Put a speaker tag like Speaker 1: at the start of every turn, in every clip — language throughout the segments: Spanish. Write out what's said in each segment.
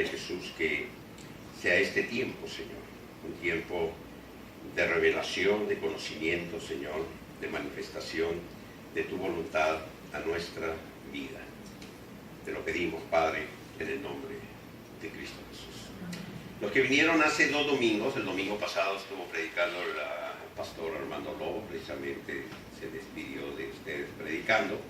Speaker 1: de Jesús, que sea este tiempo, Señor, un tiempo de revelación, de conocimiento, Señor, de manifestación de tu voluntad a nuestra vida. Te lo pedimos, Padre, en el nombre de Cristo Jesús. Los que vinieron hace 2 domingos, el domingo pasado estuvo predicando el pastor Armando Lobo, precisamente se despidió de ustedes predicando,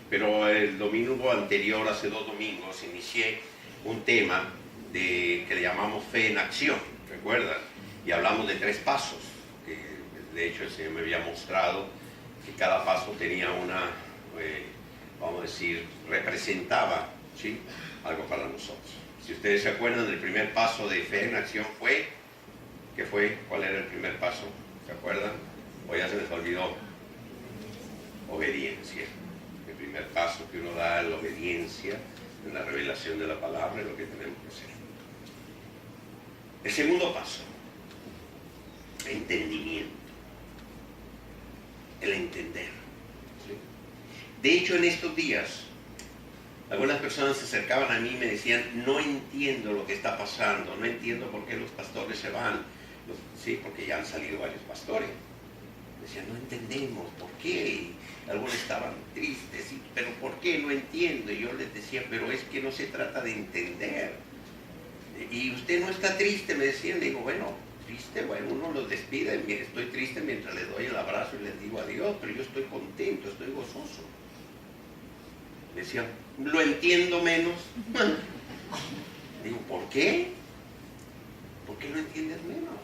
Speaker 1: pero el domingo anterior, hace 2 domingos, inicié un tema que le llamamos fe en acción, ¿recuerdan? Y hablamos de 3 pasos, que de hecho el Señor me había mostrado que cada paso tenía una, vamos a decir, representaba, ¿sí?, algo para nosotros. Si ustedes se acuerdan, el primer paso de fe en acción fue, ¿qué fue? ¿Cuál era el primer paso? ¿Se acuerdan? O ya se les olvidó. Obediencia. El primer paso que uno da es la obediencia en la revelación de la palabra, es lo que tenemos que hacer. El segundo paso, entendimiento. El entender. ¿Sí? De hecho, en estos días, algunas personas se acercaban a mí y me decían, no entiendo lo que está pasando, no entiendo por qué los pastores se van. Sí, porque ya han salido varios pastores. Me decían, no entendemos, ¿por qué? Algunos estaban tristes, pero ¿por qué? No entiendo. Y yo les decía, pero es que no se trata de entender. Y usted no está triste, me decían. Le digo, bueno, triste, bueno, uno los despide. Estoy triste mientras les doy el abrazo y les digo adiós, pero yo estoy contento, estoy gozoso. Me decían, lo entiendo menos. Digo, ¿por qué? ¿Por qué lo entiendes menos?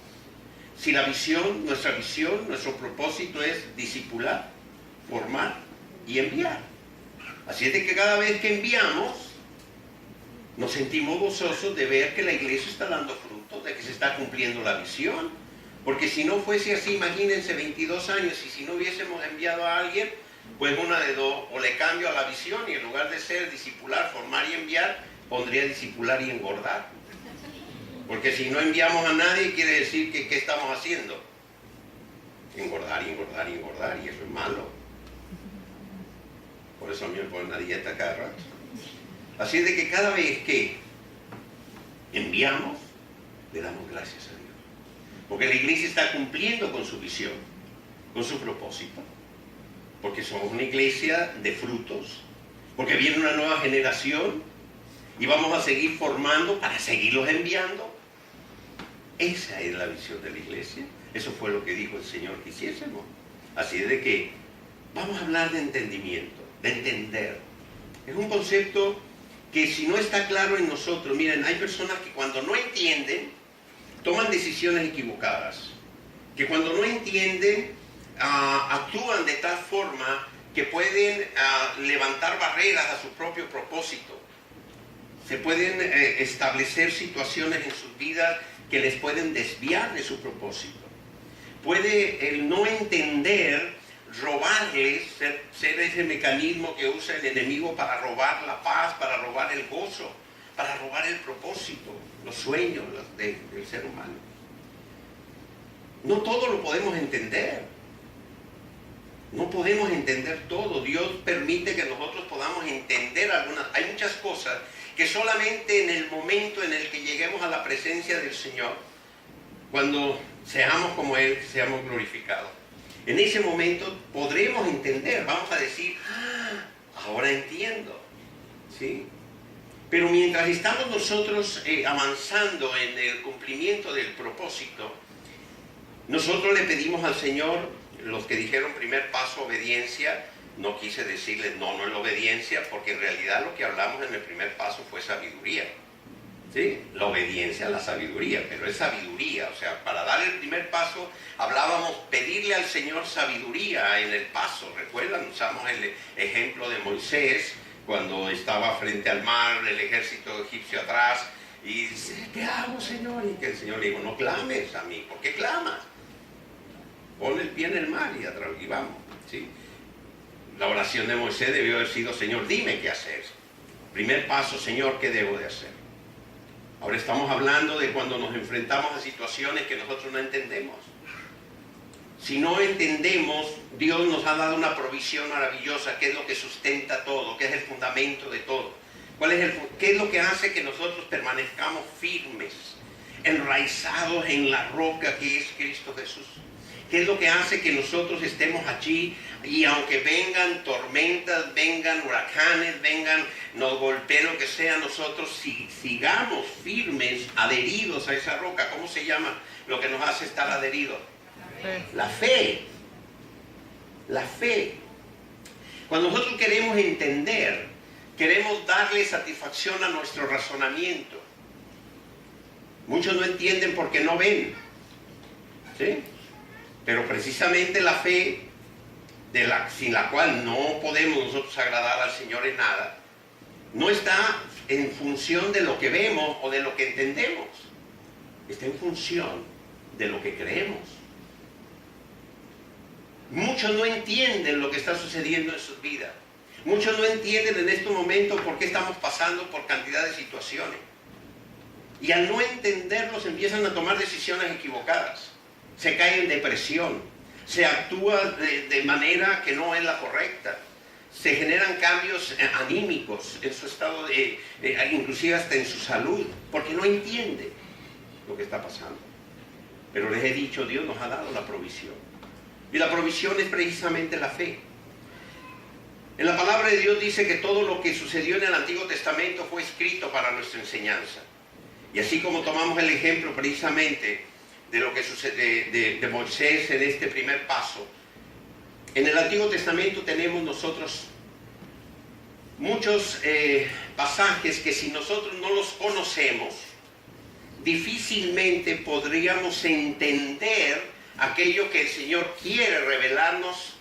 Speaker 1: Si la visión, nuestro propósito es discipular, formar y enviar. Así es de que cada vez que enviamos, nos sentimos gozosos de ver que la iglesia está dando frutos, de que se está cumpliendo la visión. Porque si no fuese así, imagínense 22 años, y si no hubiésemos enviado a alguien, pues una de dos, o le cambio a la visión y en lugar de ser discipular, formar y enviar, pondría discipular y engordar. Porque si no enviamos a nadie, quiere decir que ¿qué estamos haciendo? Engordar y engordar y engordar, y eso es malo. Por eso a mí me ponen una dieta cada rato. Así es de que cada vez que enviamos, le damos gracias a Dios. Porque la iglesia está cumpliendo con su visión, con su propósito. Porque somos una iglesia de frutos, porque viene una nueva generación y vamos a seguir formando para seguirlos enviando. Esa es la visión de la iglesia. Eso fue lo que dijo el Señor que hiciésemos. Así es de que vamos a hablar de entendimiento, de entender. Es un concepto que si no está claro en nosotros, miren, hay personas que cuando no entienden, toman decisiones equivocadas. Que cuando no entienden, actúan de tal forma que pueden levantar barreras a su propio propósito. Se pueden establecer situaciones en sus vidas que les pueden desviar de su propósito. Puede el no entender robarles, ser ese mecanismo que usa el enemigo para robar la paz, para robar el gozo, para robar el propósito, los sueños del ser humano. No todo lo podemos entender. No podemos entender todo. Dios permite que nosotros podamos entender algunas. Hay muchas cosas que solamente en el momento en el que lleguemos a la presencia del Señor, cuando seamos como Él, seamos glorificados, en ese momento podremos entender, vamos a decir, ahora entiendo, ¿sí? Pero mientras estamos nosotros avanzando en el cumplimiento del propósito, nosotros le pedimos al Señor, los que dijeron primer paso, obediencia. No quise decirles no es la obediencia, porque en realidad lo que hablamos en el primer paso fue sabiduría. ¿Sí? La obediencia a la sabiduría, pero es sabiduría. O sea, para dar el primer paso, hablábamos pedirle al Señor sabiduría en el paso. ¿Recuerdan? Usamos el ejemplo de Moisés, cuando estaba frente al mar, el ejército egipcio atrás, y dice, ¿qué hago, Señor? Y que el Señor le dijo, no clames a mí. ¿Por qué clamas? Pon el pie en el mar y vamos. ¿Sí? La oración de Moisés debió haber sido, Señor, dime qué hacer. Primer paso, Señor, ¿qué debo de hacer? Ahora estamos hablando de cuando nos enfrentamos a situaciones que nosotros no entendemos. Si no entendemos, Dios nos ha dado una provisión maravillosa, que es lo que sustenta todo, que es el fundamento de todo. ¿Qué es lo que hace que nosotros permanezcamos firmes, enraizados en la roca que es Cristo Jesús? ¿Qué es lo que hace que nosotros estemos allí y aunque vengan tormentas, vengan huracanes, nos golpeen lo que sea, nosotros sigamos firmes, adheridos a esa roca? ¿Cómo se llama lo que nos hace estar adheridos? La fe. La fe. Cuando nosotros queremos entender, queremos darle satisfacción a nuestro razonamiento. Muchos no entienden porque no ven, ¿sí? Pero precisamente la fe, sin la cual no podemos nosotros agradar al Señor en nada, no está en función de lo que vemos o de lo que entendemos. Está en función de lo que creemos. Muchos no entienden lo que está sucediendo en sus vidas. Muchos no entienden en estos momentos por qué estamos pasando por cantidad de situaciones. Y al no entenderlos empiezan a tomar decisiones equivocadas. Se caen en depresión. Se actúa de manera que no es la correcta. Se generan cambios anímicos en su estado, inclusive hasta en su salud, porque no entiende lo que está pasando. Pero les he dicho, Dios nos ha dado la provisión. Y la provisión es precisamente la fe. En la palabra de Dios dice que todo lo que sucedió en el Antiguo Testamento fue escrito para nuestra enseñanza. Y así como tomamos el ejemplo precisamente de lo que sucede de Moisés en este primer paso, en el Antiguo Testamento tenemos nosotros muchos pasajes que si nosotros no los conocemos, difícilmente podríamos entender aquello que el Señor quiere revelarnos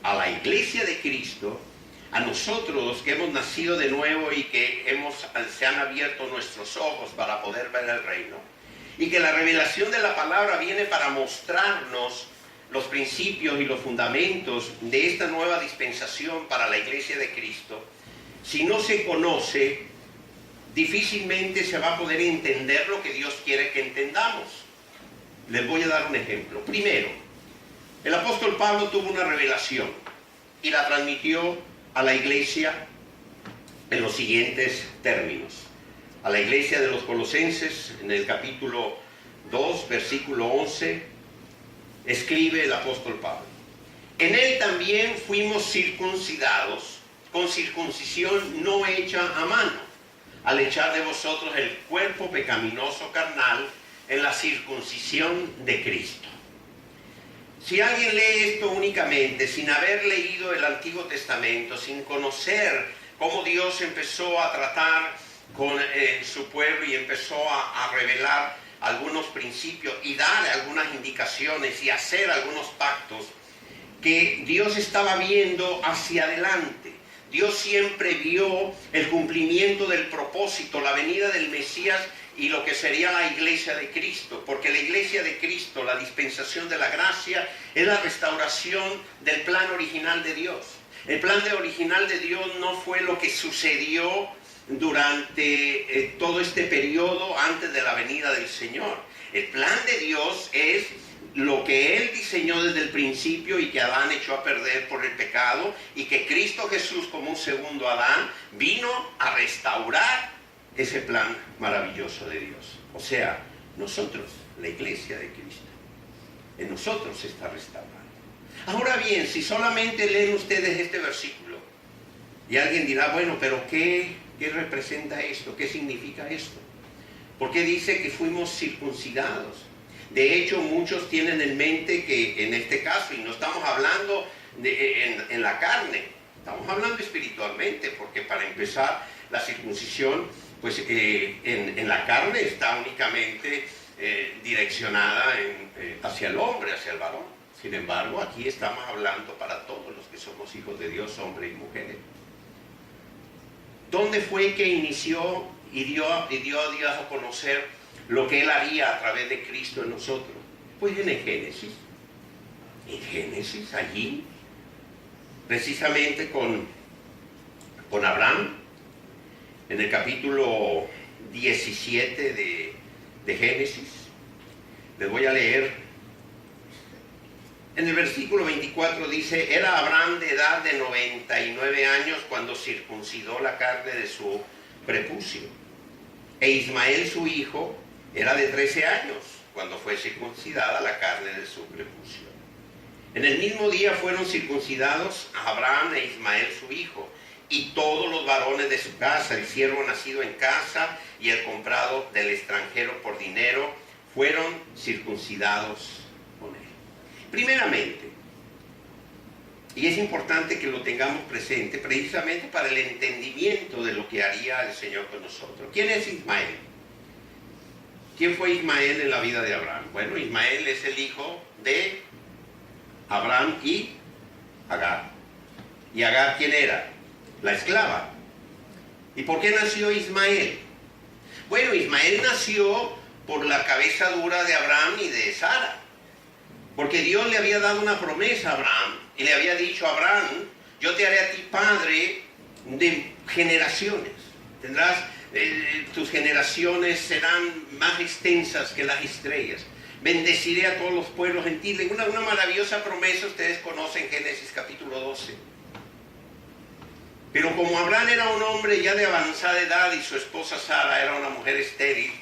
Speaker 1: a la iglesia de Cristo, a nosotros que hemos nacido de nuevo y que se han abierto nuestros ojos para poder ver el reino. Y que la revelación de la palabra viene para mostrarnos los principios y los fundamentos de esta nueva dispensación para la iglesia de Cristo. Si no se conoce, difícilmente se va a poder entender lo que Dios quiere que entendamos. Les voy a dar un ejemplo. Primero, el apóstol Pablo tuvo una revelación y la transmitió a la iglesia en los siguientes términos. A la iglesia de los Colosenses, en el capítulo 2, versículo 11, escribe el apóstol Pablo: en él también fuimos circuncidados con circuncisión no hecha a mano, al echar de vosotros el cuerpo pecaminoso carnal en la circuncisión de Cristo. Si alguien lee esto únicamente, sin haber leído el Antiguo Testamento, sin conocer cómo Dios empezó a tratar con su pueblo y empezó a revelar algunos principios y dar algunas indicaciones y hacer algunos pactos que Dios estaba viendo hacia adelante. Dios siempre vio el cumplimiento del propósito, la venida del Mesías y lo que sería la iglesia de Cristo, porque la iglesia de Cristo, la dispensación de la gracia, es la restauración del plan original de Dios. El plan original de Dios no fue lo que sucedió durante todo este periodo antes de la venida del Señor. El plan de Dios es lo que Él diseñó desde el principio y que Adán echó a perder por el pecado, y que Cristo Jesús, como un segundo Adán, vino a restaurar ese plan maravilloso de Dios. O sea, nosotros, la iglesia de Cristo, en nosotros se está restaurando. Ahora bien, si solamente leen ustedes este versículo, y alguien dirá, bueno, pero ¿qué representa esto? ¿Qué significa esto? ¿Por qué dice que fuimos circuncidados? De hecho, muchos tienen en mente que en este caso, y no estamos hablando en la carne, estamos hablando espiritualmente, porque para empezar, la circuncisión, pues en la carne está únicamente direccionada hacia el hombre, hacia el varón. Sin embargo, aquí estamos hablando para todos los que somos hijos de Dios, hombres y mujeres. ¿Dónde fue que inició y dio a Dios a conocer lo que Él haría a través de Cristo en nosotros? Pues en el Génesis. En Génesis, allí, precisamente con Abraham, en el capítulo 17 de Génesis. Les voy a leer. En el versículo 24 dice: era Abraham de edad de 99 años cuando circuncidó la carne de su prepucio. E Ismael, su hijo, era de 13 años cuando fue circuncidada la carne de su prepucio. En el mismo día fueron circuncidados Abraham e Ismael, su hijo, y todos los varones de su casa, el siervo nacido en casa y el comprado del extranjero por dinero, fueron circuncidados con él. Primeramente, y es importante que lo tengamos presente precisamente para el entendimiento de lo que haría el Señor con nosotros. ¿Quién es Ismael? ¿Quién fue Ismael en la vida de Abraham? Bueno, Ismael es el hijo de Abraham y Agar. ¿Y Agar quién era? La esclava. ¿Y por qué nació Ismael? Bueno, Ismael nació por la cabeza dura de Abraham y de Sara. Porque Dios le había dado una promesa a Abraham y le había dicho a Abraham: yo te haré a ti padre de generaciones. Tendrás, tus generaciones serán más extensas que las estrellas. Bendeciré a todos los pueblos en ti. Una maravillosa promesa, ustedes conocen Génesis capítulo 12. Pero como Abraham era un hombre ya de avanzada edad y su esposa Sara era una mujer estéril,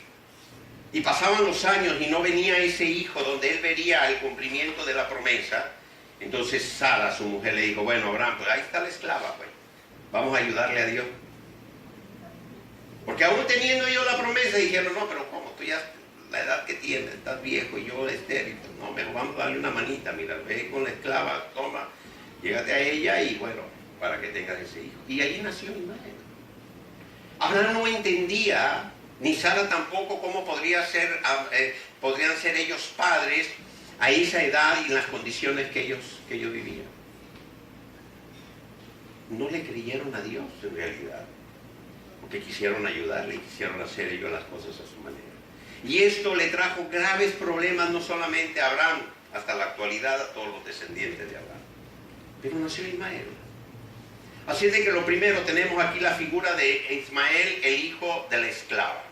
Speaker 1: y pasaban los años y no venía ese hijo donde él vería el cumplimiento de la promesa, entonces Sara, su mujer, le dijo: bueno, Abraham, pues ahí está la esclava, pues vamos a ayudarle a Dios. Porque aún teniendo yo la promesa, dijeron: no, pero ¿cómo? Tú ya, la edad que tienes, estás viejo y yo estéril. Pues no, mejor vamos a darle una manita, mira, ve con la esclava, toma, llégate a ella y bueno, para que tengas ese hijo. Y ahí nació Ismael. Abraham no entendía, ni Sara tampoco, cómo podrían ser ellos padres a esa edad y en las condiciones que ellos vivían. No le creyeron a Dios en realidad, porque quisieron ayudarle y quisieron hacer ellos las cosas a su manera. Y esto le trajo graves problemas no solamente a Abraham, hasta la actualidad a todos los descendientes de Abraham. Pero nació Ismael. Así es de que lo primero, tenemos aquí la figura de Ismael, el hijo de la esclava.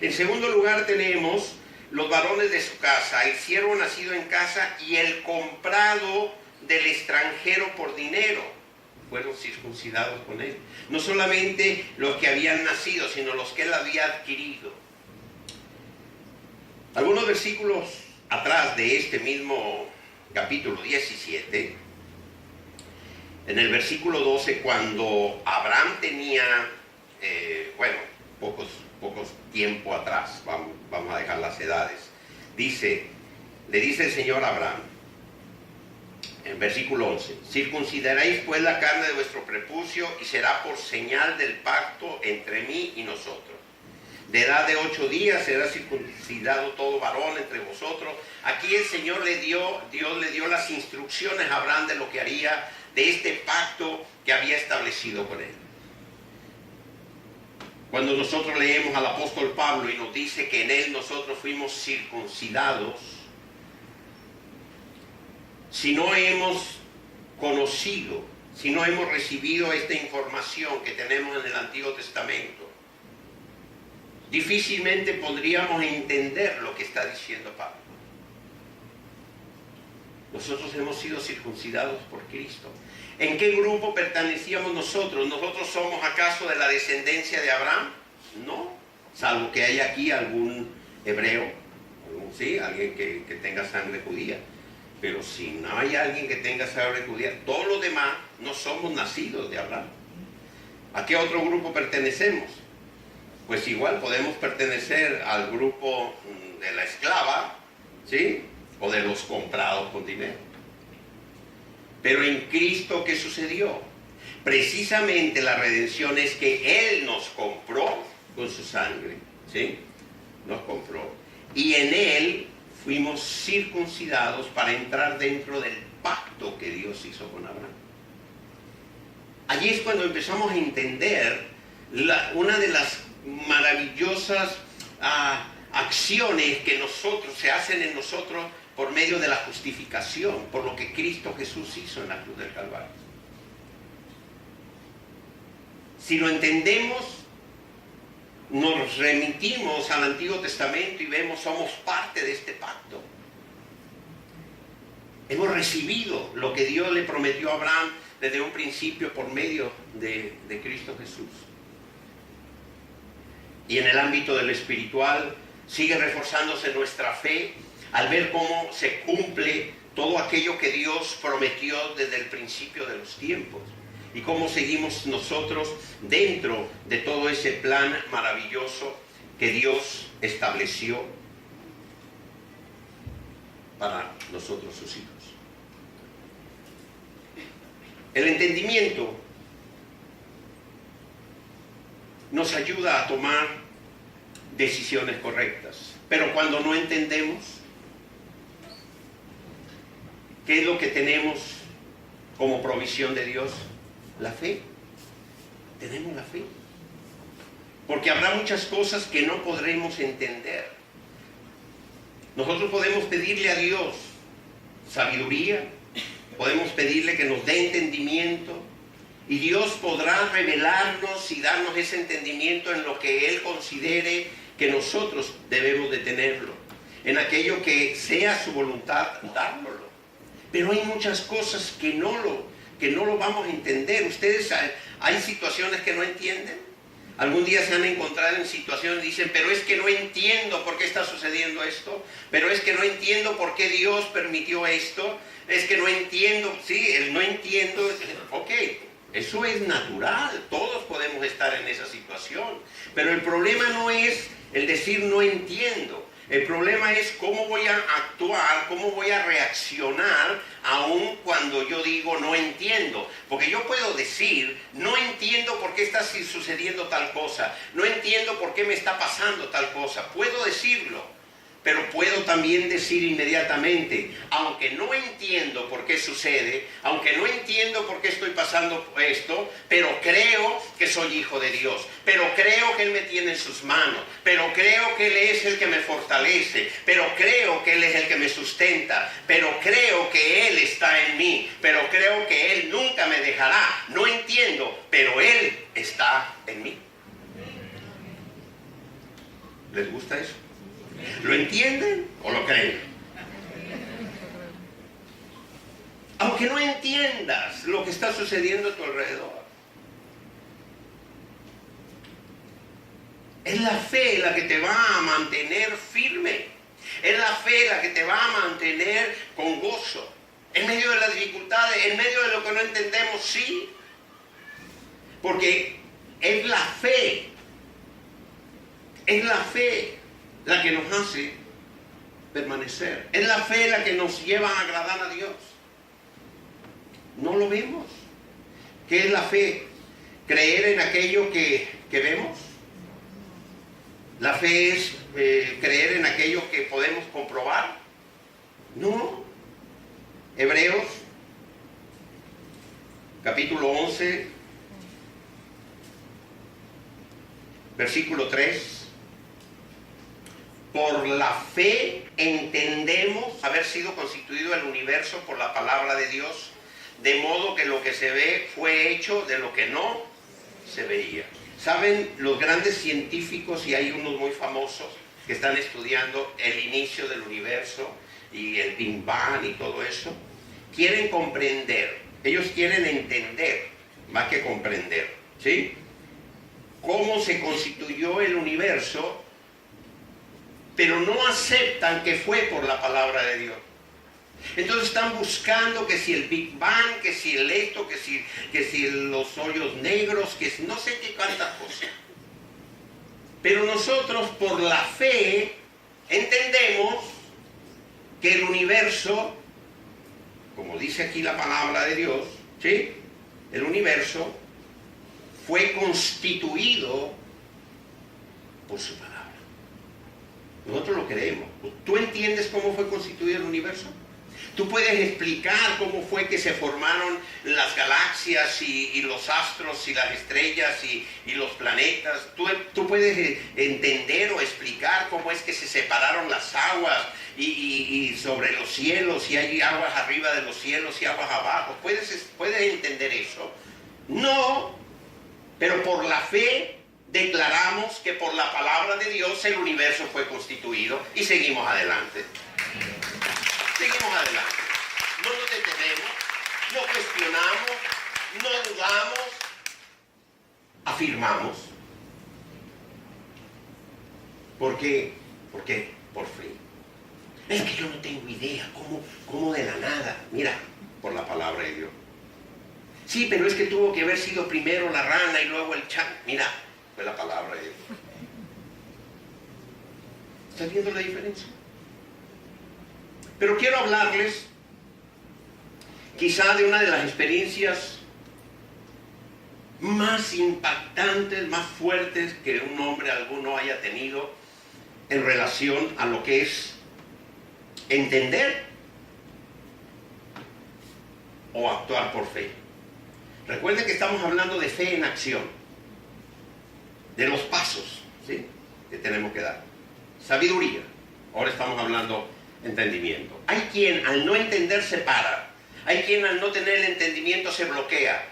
Speaker 1: En segundo lugar tenemos los varones de su casa, el siervo nacido en casa y el comprado del extranjero por dinero, fueron circuncidados con él. No solamente los que habían nacido, sino los que él había adquirido. Algunos versículos atrás de este mismo capítulo 17, en el versículo 12, cuando Abraham tenía, pocos tiempo atrás, vamos a dejar las edades, le dice el Señor a Abraham, en versículo 11: circuncidaréis pues la carne de vuestro prepucio y será por señal del pacto entre mí y nosotros. De edad de 8 días será circuncidado todo varón entre vosotros. Aquí el Señor Dios le dio las instrucciones a Abraham de lo que haría, de este pacto que había establecido con él. Cuando nosotros leemos al apóstol Pablo y nos dice que en él nosotros fuimos circuncidados, si no hemos conocido, si no hemos recibido esta información que tenemos en el Antiguo Testamento, difícilmente podríamos entender lo que está diciendo Pablo. Nosotros hemos sido circuncidados por Cristo. ¿En qué grupo pertenecíamos nosotros? ¿Nosotros somos acaso de la descendencia de Abraham? No, salvo que haya aquí algún hebreo, alguien que tenga sangre judía. Pero si no hay alguien que tenga sangre judía, todos los demás no somos nacidos de Abraham. ¿A qué otro grupo pertenecemos? Pues igual podemos pertenecer al grupo de la esclava, ¿sí? O de los comprados con dinero. Pero en Cristo, ¿qué sucedió? Precisamente la redención es que Él nos compró con su sangre, ¿sí? Nos compró. Y en Él fuimos circuncidados para entrar dentro del pacto que Dios hizo con Abraham. Allí es cuando empezamos a entender una de las maravillosas acciones que se hacen en nosotros por medio de la justificación, por lo que Cristo Jesús hizo en la cruz del Calvario. Si lo entendemos, nos remitimos al Antiguo Testamento y vemos, somos parte de este pacto. Hemos recibido lo que Dios le prometió a Abraham desde un principio por medio de Cristo Jesús. y en el ámbito del espiritual sigue reforzándose nuestra fe al ver cómo se cumple todo aquello que Dios prometió desde el principio de los tiempos y cómo seguimos nosotros dentro de todo ese plan maravilloso que Dios estableció para nosotros sus hijos. El entendimiento nos ayuda a tomar decisiones correctas, pero cuando no entendemos qué es lo que tenemos como provisión de Dios, la fe. Tenemos la fe, porque habrá muchas cosas que no podremos entender. Nosotros podemos pedirle a Dios sabiduría, podemos pedirle que nos dé entendimiento, y Dios podrá revelarnos y darnos ese entendimiento en lo que Él considere que nosotros debemos de tenerlo, en aquello que sea su voluntad, dárnoslo. Pero hay muchas cosas que no lo vamos a entender. Ustedes, hay situaciones que no entienden. Algún día se han encontrado en situaciones y dicen, pero es que no entiendo por qué está sucediendo esto, pero es que no entiendo por qué Dios permitió esto, es que no entiendo, sí, el no entiendo, ok, eso es natural, todos podemos estar en esa situación, pero el problema no es el decir no entiendo. El problema es cómo voy a actuar, cómo voy a reaccionar aun cuando yo digo no entiendo. Porque yo puedo decir, no entiendo por qué está sucediendo tal cosa, no entiendo por qué me está pasando tal cosa. Puedo decirlo, pero puedo también decir inmediatamente, aunque no entiendo por qué sucede, aunque no entiendo por qué estoy pasando esto, pero creo que soy hijo de Dios, pero creo que Él me tiene en sus manos, pero creo que Él es el que me fortalece, pero creo que Él es el que me sustenta, pero creo que Él está en mí, pero creo que Él nunca me dejará. No entiendo, pero Él está en mí. ¿Les gusta eso? ¿Lo entienden o lo creen? Aunque no entiendas lo que está sucediendo a tu alrededor, es la fe la que te va a mantener firme, es la fe la que te va a mantener con gozo, en medio de las dificultades, en medio de lo que no entendemos, sí, porque es la fe la que nos hace permanecer. Es la fe la que nos lleva a agradar a Dios. No lo vemos. ¿Qué es la fe? ¿Creer en aquello que vemos? ¿La fe es creer en aquello que podemos comprobar? No. Hebreos, capítulo 11, versículo 3. Por la fe entendemos haber sido constituido el universo por la palabra de Dios, de modo que lo que se ve fue hecho de lo que no se veía. ¿Saben? Los grandes científicos, y hay unos muy famosos que están estudiando el inicio del universo y el Big Bang y todo eso, quieren comprender, ellos quieren entender más que comprender, ¿sí? Cómo se constituyó el universo, pero no aceptan que fue por la palabra de Dios. Entonces están buscando que si el Big Bang, que si el esto, que si los hoyos negros, que si no sé qué cuántas cosas. Pero nosotros por la fe entendemos que el universo, como dice aquí la palabra de Dios, ¿sí? El universo fue constituido por su palabra. Nosotros lo creemos. ¿Tú entiendes cómo fue constituido el universo? ¿Tú puedes explicar cómo fue que se formaron las galaxias y los astros y las estrellas y los planetas? ¿Tú puedes entender o explicar cómo es que se separaron las aguas y sobre los cielos, y hay aguas arriba de los cielos y aguas abajo? ¿Puedes entender eso? No, pero por la fe declaramos que por la palabra de Dios el universo fue constituido y seguimos adelante. Seguimos adelante. No nos detenemos, no cuestionamos, no dudamos, afirmamos. ¿Por qué? Porque por fe. Es que yo no tengo idea, ¿cómo de la nada? Mira, por la palabra de Dios. Sí, pero es que tuvo que haber sido primero la rana y luego el chango. Mira, fue la palabra de Dios. ¿Estás viendo la diferencia? Pero quiero hablarles quizá de una de las experiencias más impactantes, más fuertes que un hombre alguno haya tenido en relación a lo que es entender o actuar por fe. Recuerden que estamos hablando de fe en acción, de los pasos, ¿sí?, que tenemos que dar. Sabiduría. Ahora estamos hablando de entendimiento. Hay quien al no entender se para. Hay quien al no tener el entendimiento se bloquea,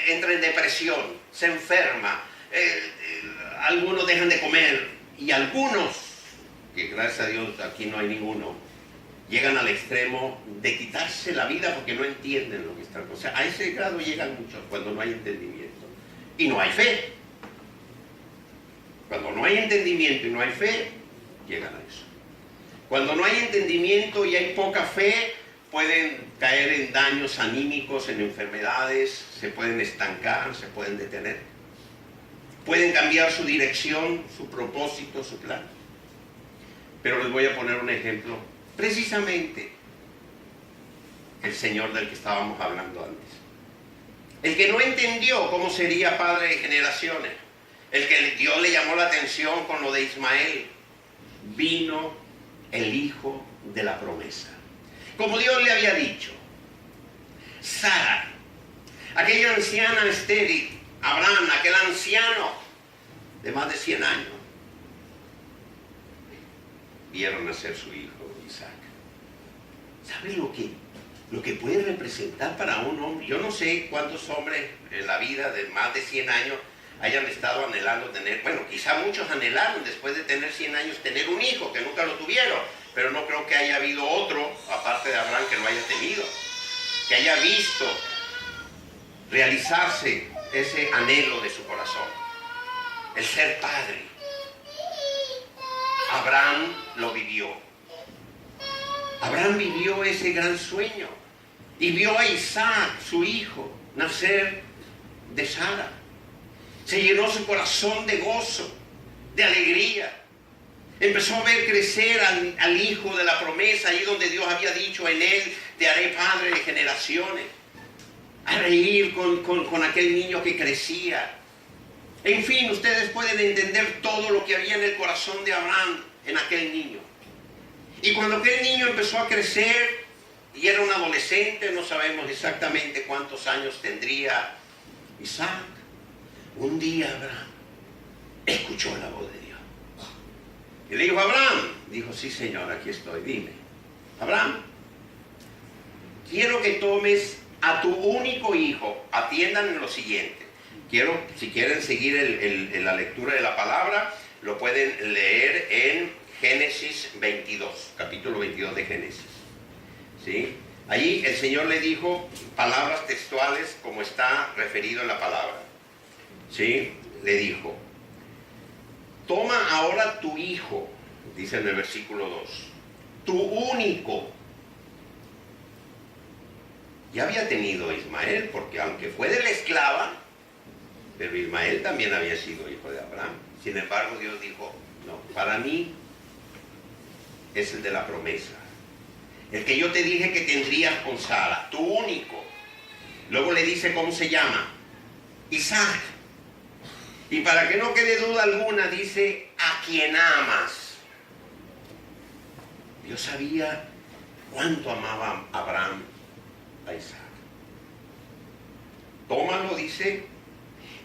Speaker 1: entra en depresión, se enferma, algunos dejan de comer y algunos, que gracias a Dios aquí no hay ninguno, llegan al extremo de quitarse la vida porque no entienden lo que están. O sea, a ese grado llegan muchos cuando no hay entendimiento y no hay fe. Cuando no hay entendimiento y no hay fe, llegan a eso. Cuando no hay entendimiento y hay poca fe, pueden caer en daños anímicos, en enfermedades, se pueden estancar, se pueden detener. Pueden cambiar su dirección, su propósito, su plan. Pero les voy a poner un ejemplo. Precisamente el Señor del que estábamos hablando antes. El que no entendió cómo sería padre de generaciones. El que Dios le llamó la atención con lo de Ismael. Vino el hijo de la promesa. Como Dios le había dicho. Sara, aquella anciana estéril, Abraham, aquel anciano de más de 100 años, vieron nacer su hijo Isaac. ¿Sabe lo que puede representar para un hombre? Yo no sé cuántos hombres en la vida de más de 100 años hayan estado anhelando tener, bueno, quizá muchos anhelaron después de tener 100 años tener un hijo, que nunca lo tuvieron, pero no creo que haya habido otro, aparte de Abraham, que lo haya tenido, que haya visto realizarse ese anhelo de su corazón, el ser padre. Abraham lo vivió. Abraham vivió ese gran sueño y vio a Isaac, su hijo, nacer de Sara. Se llenó su corazón de gozo, de alegría. Empezó a ver crecer al hijo de la promesa, ahí donde Dios había dicho: en él te haré padre de generaciones. A reír con aquel niño que crecía. En fin, ustedes pueden entender todo lo que había en el corazón de Abraham, en aquel niño. Y cuando aquel niño empezó a crecer y era un adolescente, no sabemos exactamente cuántos años tendría Isaac, un día Abraham escuchó la voz de Dios. Y le dijo: Abraham. Dijo: sí, Señor, aquí estoy, dime. Abraham, quiero que tomes a tu único hijo. Atiendan en lo siguiente. Si quieren seguir la lectura de la palabra, lo pueden leer en Génesis 22, capítulo 22 de Génesis. ¿Sí? Allí el Señor le dijo palabras textuales como está referido en la palabra. ¿Sí? Le dijo: toma ahora tu hijo, dice en el versículo 2, tu único. Ya había tenido Ismael, porque aunque fue de la esclava, pero Ismael también había sido hijo de Abraham. Sin embargo, Dios dijo: no, para mí es el de la promesa. El que yo te dije que tendrías con Sara, tu único. Luego le dice cómo se llama: Isaac. Y para que no quede duda alguna, dice: a quien amas. Dios sabía cuánto amaba Abraham a Isaac. Tómalo, dice,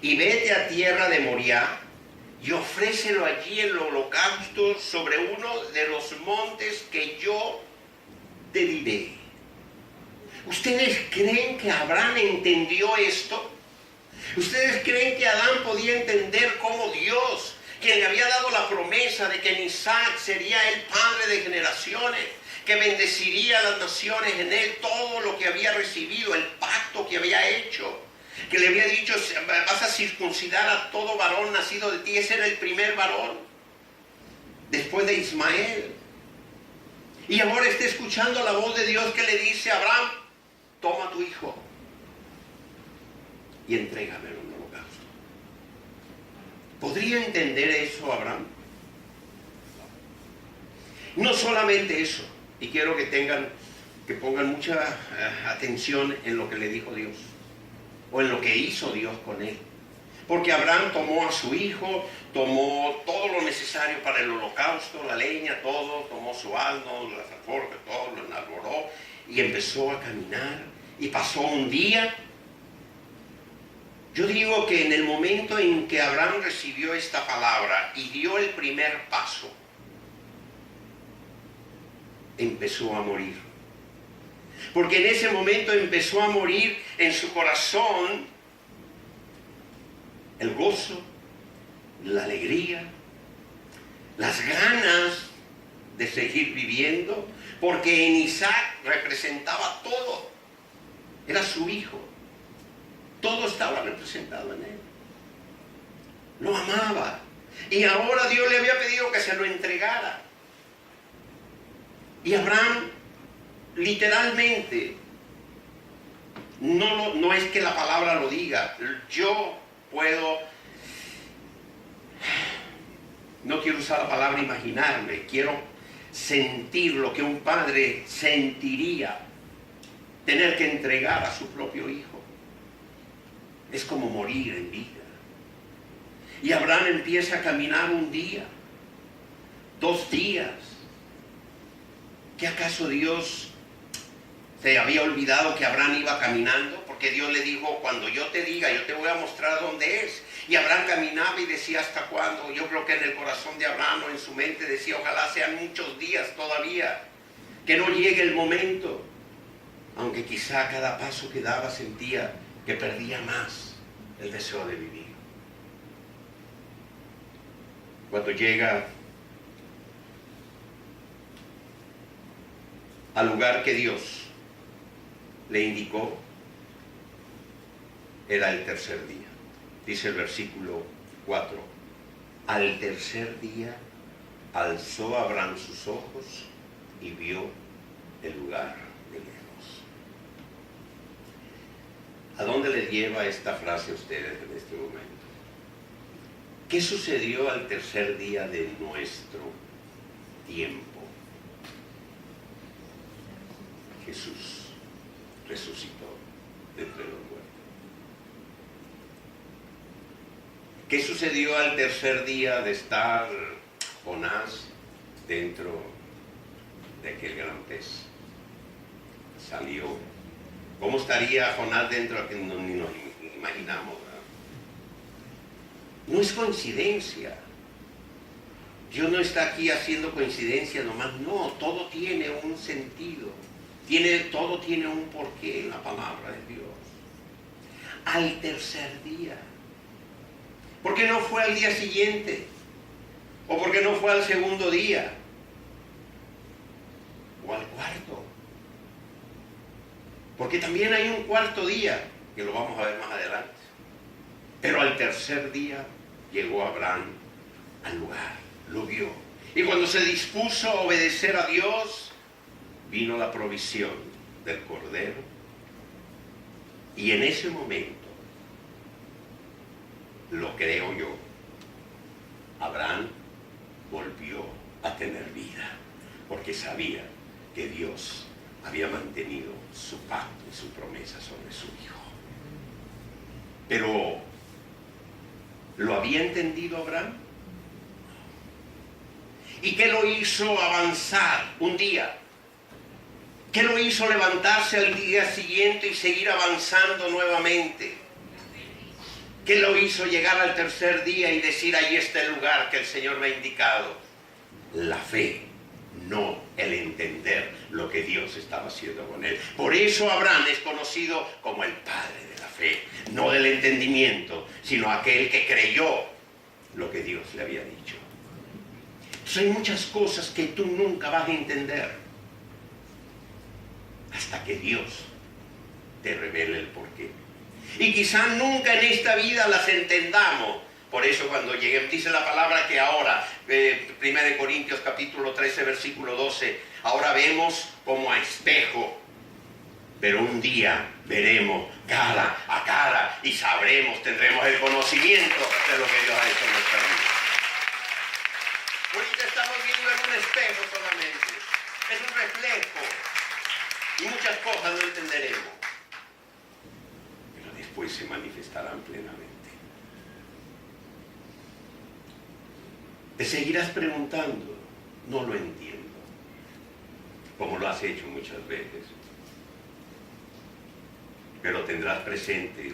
Speaker 1: y vete a tierra de Moriah y ofrécelo allí en el holocausto sobre uno de los montes que yo te diré. ¿Ustedes creen que Abraham entendió esto? ¿Ustedes creen que Adán podía entender cómo Dios, quien le había dado la promesa de que en Isaac sería el padre de generaciones, que bendeciría a las naciones en él, todo lo que había recibido, el pacto que había hecho, que le había dicho: vas a circuncidar a todo varón nacido de ti? Ese era el primer varón. después de Ismael. Y ahora está escuchando la voz de Dios que le dice a Abraham: toma a tu hijo y entrégamelo en holocausto. ¿Podría entender eso Abraham? No solamente eso, y quiero que pongan mucha atención en lo que le dijo Dios, o en lo que hizo Dios con él. Porque Abraham tomó a su hijo, tomó todo lo necesario para el holocausto, la leña, todo, tomó su asno, las alforjas, todo, lo enarboró y empezó a caminar. Y pasó un día. Yo digo que en el momento en que Abraham recibió esta palabra y dio el primer paso, empezó a morir. Porque en ese momento empezó a morir en su corazón el gozo, la alegría, las ganas de seguir viviendo, porque en Isaac representaba todo. Era su hijo. Todo estaba representado en él. Lo amaba. Y ahora Dios le había pedido que se lo entregara. Y Abraham, literalmente, no es que la palabra lo diga, yo no quiero usar la palabra imaginarme, quiero sentir lo que un padre sentiría, tener que entregar a su propio hijo. Es como morir en vida. Y Abraham empieza a caminar un día, 2 días. ¿Qué acaso Dios se había olvidado que Abraham iba caminando? Porque Dios le dijo: cuando yo te diga, yo te voy a mostrar dónde es. Y Abraham caminaba y decía: ¿hasta cuándo? Yo creo que en el corazón de Abraham o en su mente decía: ojalá sean muchos días todavía, que no llegue el momento. Aunque quizá cada paso que daba sentía que perdía más el deseo de vivir. Cuando llega al lugar que Dios le indicó, era el tercer día. Dice el versículo 4: al tercer día alzó Abraham sus ojos y vio el lugar de lejos. ¿A dónde les lleva esta frase a ustedes en este momento? ¿Qué sucedió al tercer día de nuestro tiempo? Jesús resucitó de entre los muertos. ¿Qué sucedió al tercer día de estar Jonás dentro de aquel gran pez? Salió. ¿Cómo estaría Jonás dentro? Que ni nos imaginamos, ¿verdad? No es coincidencia. Dios no está aquí haciendo coincidencia nomás. No, todo tiene un sentido. Todo tiene un porqué en la palabra de Dios. Al tercer día. ¿Por qué no fue al día siguiente? ¿O por qué no fue al segundo día? ¿O al cuarto? Porque también hay un cuarto día, que lo vamos a ver más adelante. Pero al tercer día llegó Abraham al lugar, lo vio. Y cuando se dispuso a obedecer a Dios, vino la provisión del cordero. Y en ese momento, lo creo yo, Abraham volvió a tener vida, porque sabía que Dios había mantenido su pacto y su promesa sobre su hijo. Pero, ¿lo había entendido Abraham? ¿Y qué lo hizo avanzar un día? ¿Qué lo hizo levantarse al día siguiente y seguir avanzando nuevamente? ¿Qué lo hizo llegar al tercer día y decir: ahí está el lugar que el Señor me ha indicado? La fe, no el entender lo que Dios estaba haciendo con él. Por eso Abraham es conocido como el padre de la fe, no del entendimiento, sino aquel que creyó lo que Dios le había dicho. Entonces hay muchas cosas que tú nunca vas a entender hasta que Dios te revele el porqué. Y quizá nunca en esta vida las entendamos, Por eso cuando llegué, dice la palabra que ahora, 1 Corintios capítulo 13, versículo 12, ahora vemos como a espejo, pero un día veremos cara a cara y sabremos, tendremos el conocimiento de lo que Dios ha hecho en nuestra vida. Ahorita estamos viendo en un espejo solamente, es un reflejo y muchas cosas no entenderemos, pero después se manifestarán plenamente. Te seguirás preguntando, no lo entiendo, como lo has hecho muchas veces. Pero tendrás presente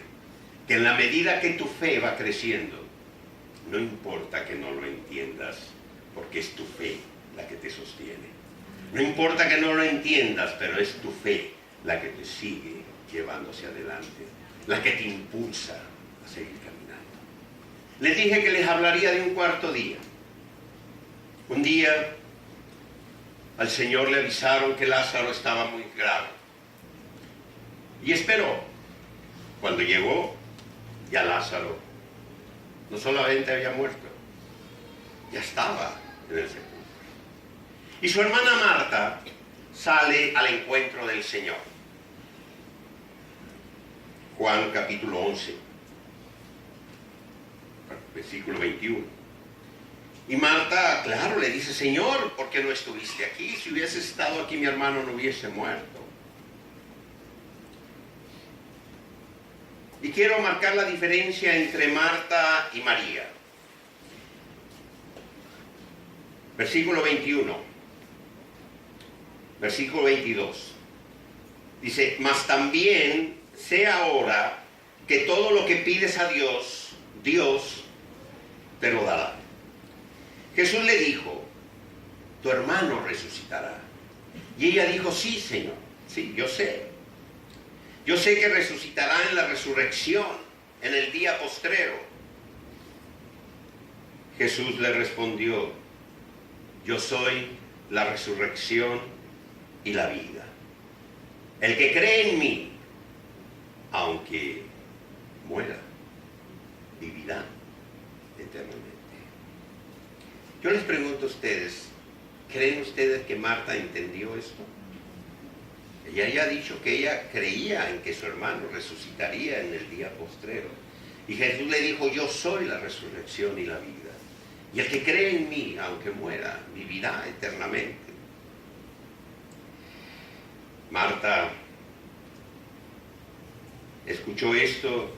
Speaker 1: que en la medida que tu fe va creciendo, no importa que no lo entiendas, porque es tu fe la que te sostiene. No importa que no lo entiendas, pero es tu fe la que te sigue llevando hacia adelante, la que te impulsa a seguir caminando. Les dije que les hablaría de un cuarto día. Un día al Señor le avisaron que Lázaro estaba muy grave. Y esperó. Cuando llegó, ya Lázaro no solamente había muerto, ya estaba en el sepulcro. Y su hermana Marta sale al encuentro del Señor. Juan capítulo 11, versículo 21. Y Marta, claro, le dice, Señor, ¿por qué no estuviste aquí? Si hubiese estado aquí, mi hermano no hubiese muerto. Y quiero marcar la diferencia entre Marta y María. Versículo 21. Versículo 22. Dice, mas también sé ahora que todo lo que pides a Dios, Dios te lo dará. Jesús le dijo, tu hermano resucitará. Y ella dijo, sí, Señor, sí, yo sé. Yo sé que resucitará en la resurrección, en el día postrero. Jesús le respondió, yo soy la resurrección y la vida. El que cree en mí, aunque muera, vivirá eternamente. Yo les pregunto a ustedes, ¿creen ustedes que Marta entendió esto? Ella ya ha dicho que ella creía en que su hermano resucitaría en el día postrero. Y Jesús le dijo, yo soy la resurrección y la vida. Y el que cree en mí, aunque muera, vivirá eternamente. Marta escuchó esto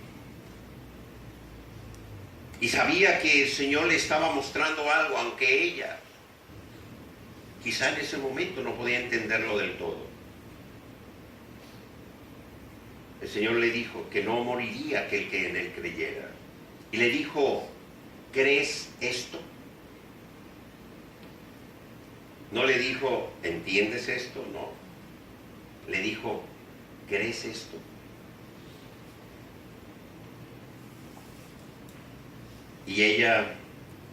Speaker 1: y sabía que el Señor le estaba mostrando algo, aunque ella quizá en ese momento no podía entenderlo del todo. El Señor le dijo que no moriría aquel que en él creyera. Y le dijo, ¿crees esto? No le dijo, ¿entiendes esto? No. Le dijo, ¿crees esto? Y ella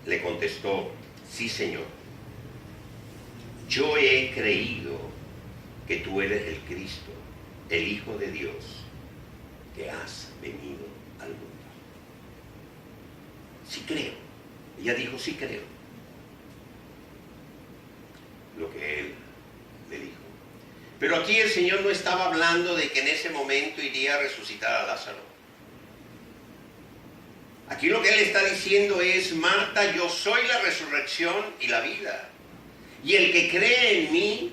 Speaker 1: le contestó, sí, Señor. Yo he creído que tú eres el Cristo, el Hijo de Dios, que has venido al mundo. Sí creo. Ella dijo, sí creo. Lo que él le dijo. Pero aquí el Señor no estaba hablando de que en ese momento iría a resucitar a Lázaro. Aquí lo que él está diciendo es, Marta, yo soy la resurrección y la vida. Y el que cree en mí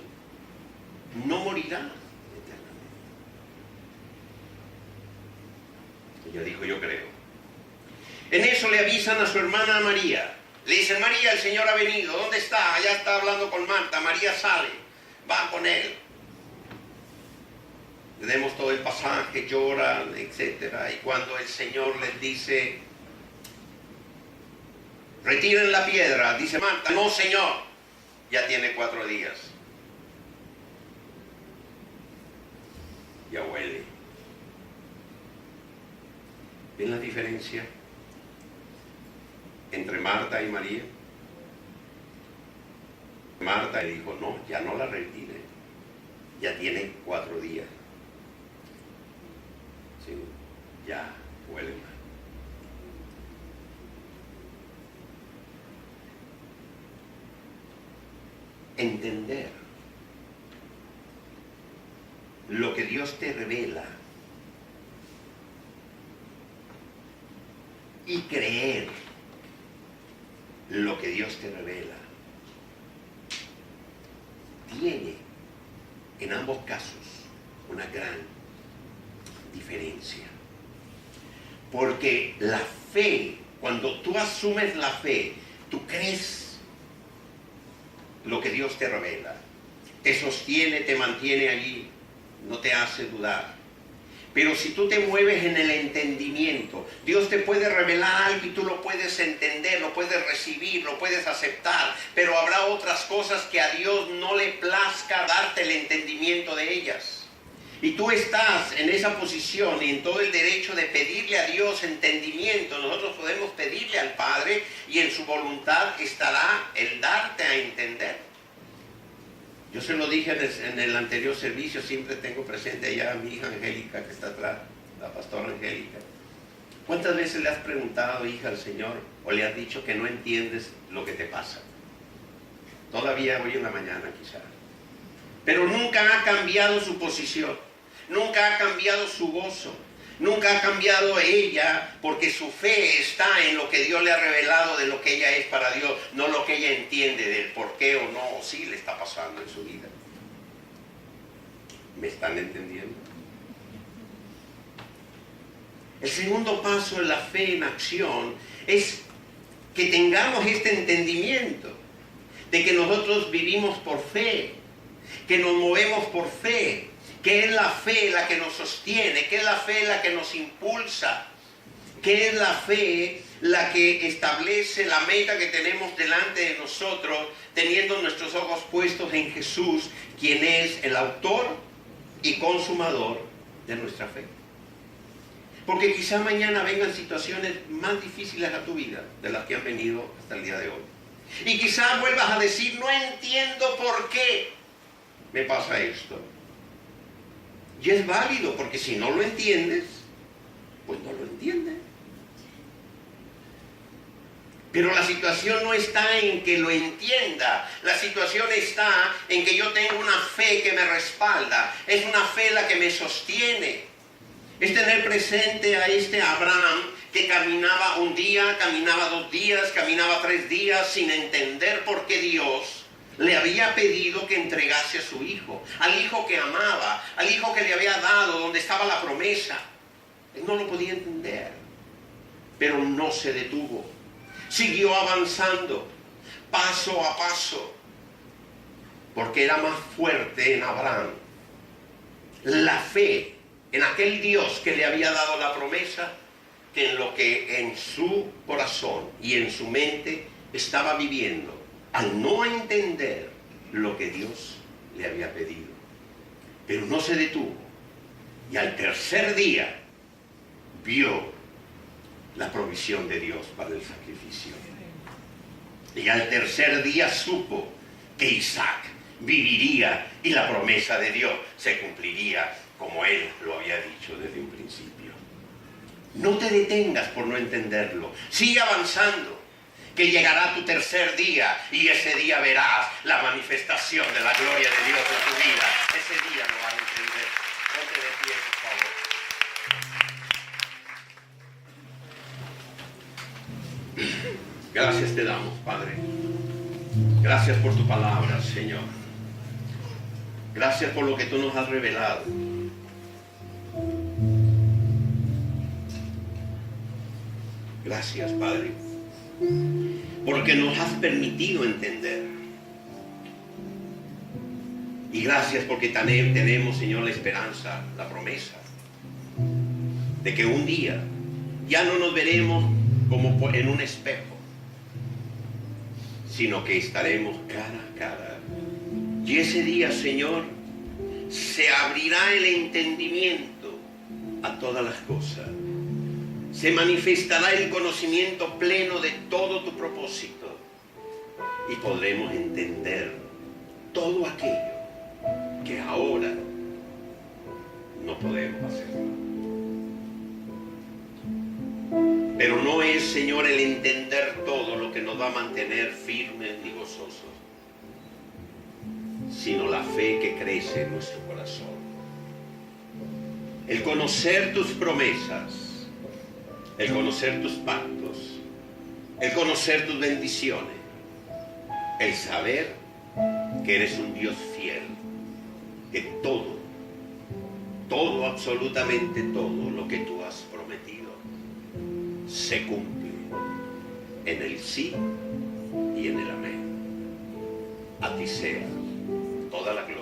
Speaker 1: no morirá. Ella dijo, yo creo. En eso le avisan a su hermana María. Le dicen, María, el Señor ha venido. ¿Dónde está? Allá está hablando con Marta. María sale. Va con él. Le demos todo el pasaje, lloran, etc. Y cuando el Señor les dice, retiren la piedra, dice Marta, no, Señor, ya tiene 4 días. Ya huele. ¿Ven la diferencia entre Marta y María? Marta le dijo, no, ya no la retire, ya tiene 4 días. Sí, ya huele mal. entender lo que Dios te revela y creer lo que Dios te revela, tiene en ambos casos una gran diferencia. Porque la fe, cuando tú asumes la fe, tú crees lo que Dios te revela, te sostiene, te mantiene allí, no te hace dudar. Pero si tú te mueves en el entendimiento, Dios te puede revelar algo y tú lo puedes entender, lo puedes recibir, lo puedes aceptar, pero habrá otras cosas que a Dios no le plazca darte el entendimiento de ellas. Y tú estás en esa posición y en todo el derecho de pedirle a Dios entendimiento. Nosotros podemos pedirle al Padre y en su voluntad estará el darte a entender. Yo se lo dije en el anterior servicio, siempre tengo presente allá a mi hija Angélica, que está atrás, la pastora Angélica. ¿Cuántas veces le has preguntado, hija, al Señor, o le has dicho que no entiendes lo que te pasa? Todavía hoy en la mañana quizá. Pero nunca ha cambiado su posición, nunca ha cambiado su gozo, nunca ha cambiado ella, porque su fe está en lo que Dios le ha revelado de lo que ella es para Dios, no lo que ella entiende del por qué o no, o sí le está pasando en su vida. ¿Me están entendiendo? El segundo paso en la fe en acción es que tengamos este entendimiento de que nosotros vivimos por fe, que nos movemos por fe, que es la fe la que nos sostiene, que es la fe la que nos impulsa, que es la fe la que establece la meta que tenemos delante de nosotros, teniendo nuestros ojos puestos en Jesús, quien es el autor y consumador de nuestra fe. Porque quizá mañana vengan situaciones más difíciles a tu vida de las que han venido hasta el día de hoy. Y quizá vuelvas a decir, no entiendo por qué me pasa esto. Y es válido, porque si no lo entiendes, pues no lo entiendes. Pero la situación no está en que lo entienda. La situación está en que yo tengo una fe que me respalda. Es una fe la que me sostiene. Es tener presente a este Abraham que caminaba un día, caminaba 2 días, caminaba 3 días sin entender por qué Dios le había pedido que entregase a su hijo, al hijo que amaba, al hijo que le había dado, donde estaba la promesa. Él no lo podía entender, pero no se detuvo. Siguió avanzando, paso a paso, porque era más fuerte en Abraham la fe en aquel Dios que le había dado la promesa, que en lo que en su corazón y en su mente estaba viviendo, al no entender lo que Dios le había pedido. Pero no se detuvo, y al tercer día vio la provisión de Dios para el sacrificio. Y al tercer día supo que Isaac viviría y la promesa de Dios se cumpliría como él lo había dicho desde un principio. No te detengas por no entenderlo. Sigue avanzando, que llegará tu tercer día y ese día verás la manifestación de la gloria de Dios en tu vida. Ese día lo vas a entender. Ponte de pie, por favor. Gracias te damos, Padre. Gracias por tu palabra, Señor. Gracias por lo que tú nos has revelado. Gracias, Padre, porque nos has permitido entender. Y gracias porque también tenemos, Señor, la esperanza, la promesa de que un día ya no nos veremos como en un espejo, sino que estaremos cara a cara. Y ese día, Señor, se abrirá el entendimiento a todas las cosas. Se manifestará el conocimiento pleno de todo tu propósito y podremos entender todo aquello que ahora no podemos hacerlo. Pero no es, Señor, el entender todo lo que nos va a mantener firmes y gozosos. sino la fe que crece en nuestro corazón. El conocer tus promesas, el conocer tus pactos, el conocer tus bendiciones, el saber que eres un Dios fiel, que todo, absolutamente todo lo que tú has prometido se cumple en el sí y en el amén. A ti sea toda la gloria.